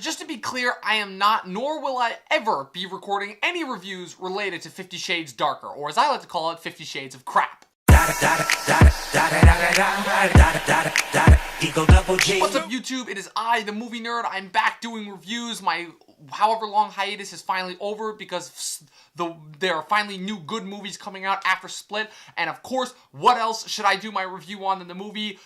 But just to be clear, I am not, nor will I ever be recording any reviews related to 50 Shades Darker, or as I like to call it, 50 Shades of Crap. What's up, YouTube? It is I, the Movie Nerd. I'm back doing reviews. My however long hiatus is finally over because there are finally new good movies coming out after Split. And of course, what else should I do my review on than the movie?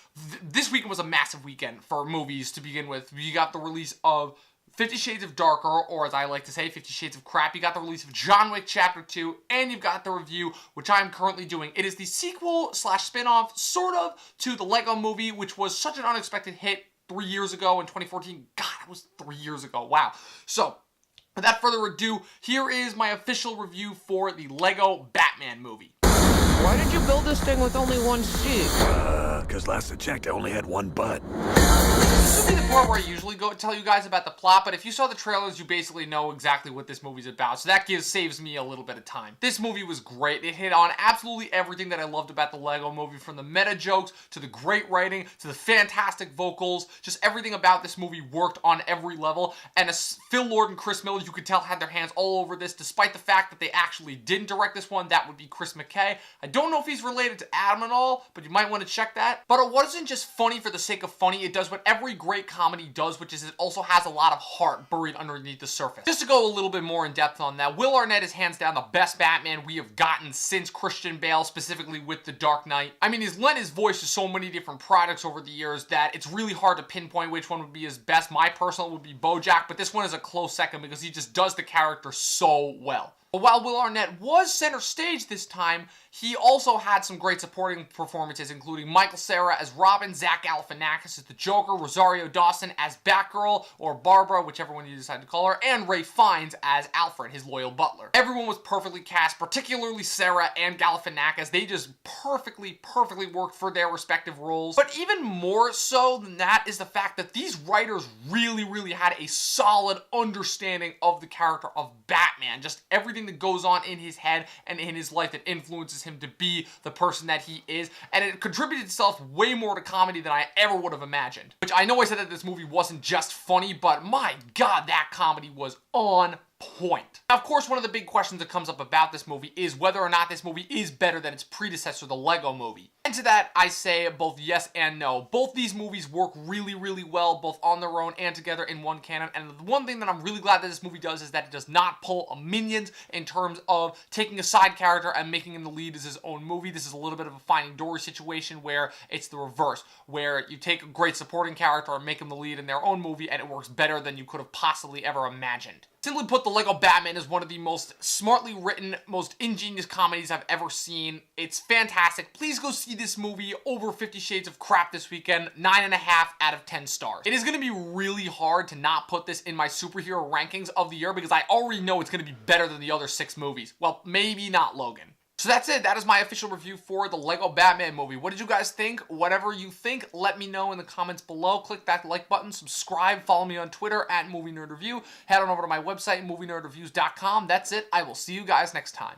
This weekend was a massive weekend for movies to begin with. You got the release of 50 Shades of Darker, or as I like to say, 50 Shades of Crap. You got the release of John Wick Chapter 2, and you've got the review, which I'm currently doing. It is the sequel slash spin-off, sort of, to the Lego Movie, which was such an unexpected hit 3 years ago in 2014. God, that was 3 years ago. Wow. So, without further ado, here is my official review for the Lego Batman movie. Why did you build this thing with only one seat? Because last I checked, I only had one butt. This would be the part where I usually go tell you guys about the plot, but if you saw the trailers, you basically know exactly what this movie's about, so that saves me a little bit of time. This movie was great. It hit on absolutely everything that I loved about the Lego Movie, from the meta jokes, to the great writing, to the fantastic vocals. Just everything about this movie worked on every level, and as Phil Lord and Chris Miller, you could tell, had their hands all over this, despite the fact that they actually didn't direct this one. That would be Chris McKay. I don't know if he's related to Adam at all, but you might want to check that. But it wasn't just funny for the sake of funny. It does what every great comedy does, which is it also has a lot of heart buried underneath the surface. Just to go a little bit more in depth on that, Will Arnett is hands down the best Batman we have gotten since Christian Bale, specifically with The Dark Knight. I mean, he's lent his voice to so many different products over the years that it's really hard to pinpoint which one would be his best. My personal would be BoJack, but this one is a close second because he just does the character so well. But while Will Arnett was center stage this time, he also had some great supporting performances, including Michael Cera as Robin, Zach Galifianakis as the Joker, Rosario Dawson as Batgirl, or Barbara, whichever one you decide to call her, and Ralph Fiennes as Alfred, his loyal butler. Everyone was perfectly cast, particularly Cera and Galifianakis. They just perfectly worked for their respective roles. But even more so than that is the fact that these writers really had a solid understanding of the character of Batman. Just everything that goes on in his head and in his life that influences him to be the person that he is, and it contributed itself way more to comedy than I ever would have imagined. Which I know I said that this movie wasn't just funny, but my god, that comedy was on point. Now, of course, one of the big questions that comes up about this movie is whether or not this movie is better than its predecessor, the Lego Movie. And to that, I say both yes and no. Both these movies work really well, both on their own and together in one canon. And the one thing that I'm really glad that this movie does is that it does not pull a Minions in terms of taking a side character and making him the lead as his own movie. This is a little bit of a Finding Dory situation where it's the reverse, where you take a great supporting character and make him the lead in their own movie, and it works better than you could have possibly ever imagined. Simply put, the Lego Batman is one of the most smartly written, most ingenious comedies I've ever seen. It's fantastic. Please go see this movie over 50 Shades of Crap this weekend. 9.5 out of 10 stars. It is going to be really hard to not put this in my superhero rankings of the year because I already know it's going to be better than the other 6 movies. Well, maybe not Logan. So that's it. That is my official review for the Lego Batman movie. What did you guys think? Whatever you think, let me know in the comments below. Click that like button, subscribe, follow me on Twitter at Movie Nerd Review. Head on over to my website, movienerdreviews.com. That's it. I will see you guys next time.